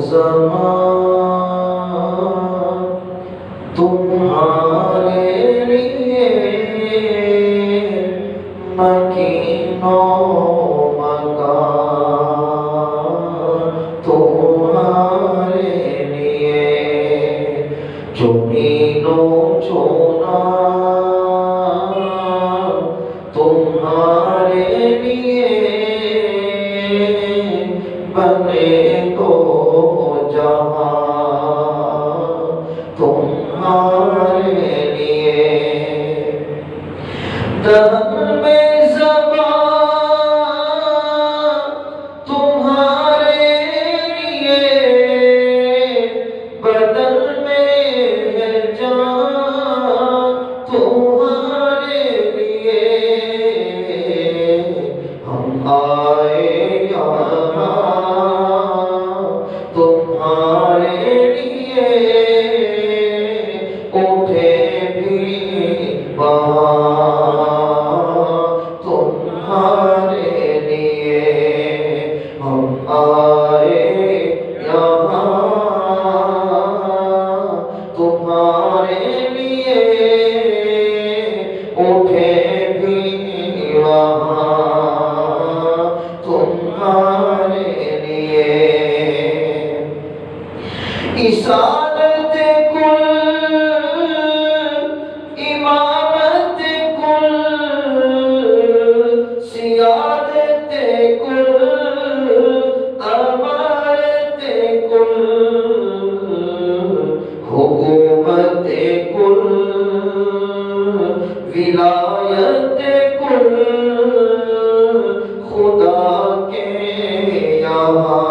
ज़मान तुम्हारे लिए मकीनो मकान तुम्हारे लिए चुनीनो चुना तुम्हारे लिए बने तो जहां तुम्हारे लिए दहन में ज़बान तुम्हारे लिए बदन में है जान तुम्हारे लिए हम आए यहाँ तुम्हारे लिए उठे भी वहाँ तुम्हारे लिए हम आए यहाँ तुम्हारे लिए उठे भी वहाँ तुम्हारे लिए इसारत कुल इमामत कुल सियादत कुल अमारत कुल हुकूमत कुल विलायत कुल खुदा के यहाँ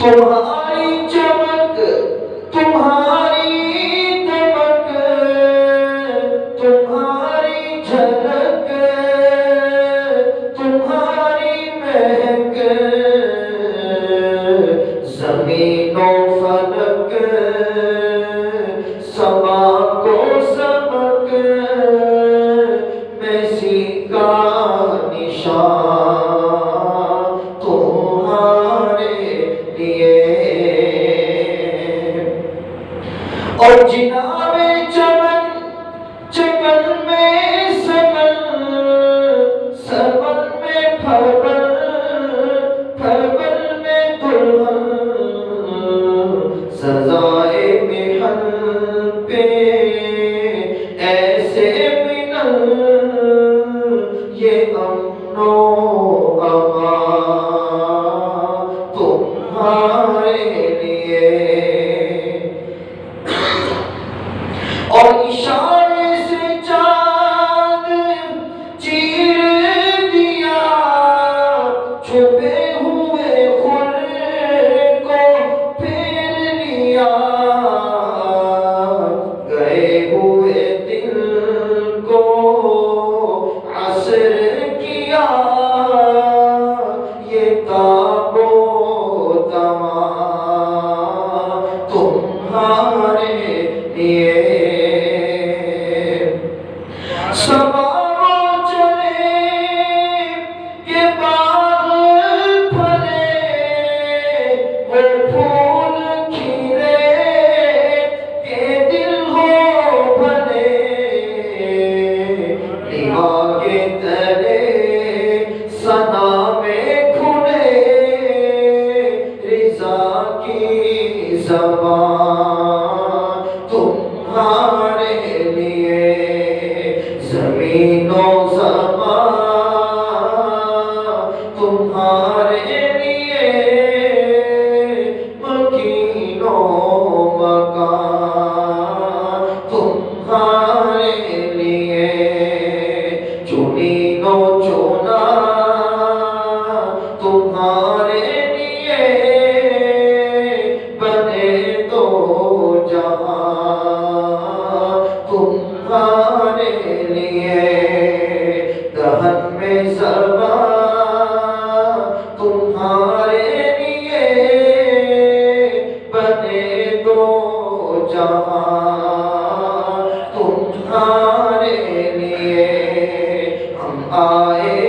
तुम्हारी चमक तुम्हारी दमक तुम्हारी झलक तुम्हारी महक ज़मीनो फलक समा को सबक मैसी का निशान तुम्हारे लिए और जिनाबे चमन चमन में समन समन में फरबल फरबल में दुल्हन सजाए मिहन पे ऐसे मिलन ये अमनो अमान तुम्हारे लिए और इशारे से चांद चीर दिया छुपे हुए खुर को फेर लिया गए हुए दिल को असर किया ये ताबो तमा तुम्हारे लिए सवारों चले के बाग फले वो फूल खिले के दिल हो भले के तले सना में खुले रिज़ा की ज़बान तुम्हारे लिए ज़मीनो ज़मान तुम्हारे लिए मकीनो मकान तुम्हारे लिए चुनीनो चुना तुम्हारे लिए बने तो जहां तुम्हारे लिए दहन में ज़बान तुम्हारे लिए बने तो जहां तुम्हारे लिए हम आए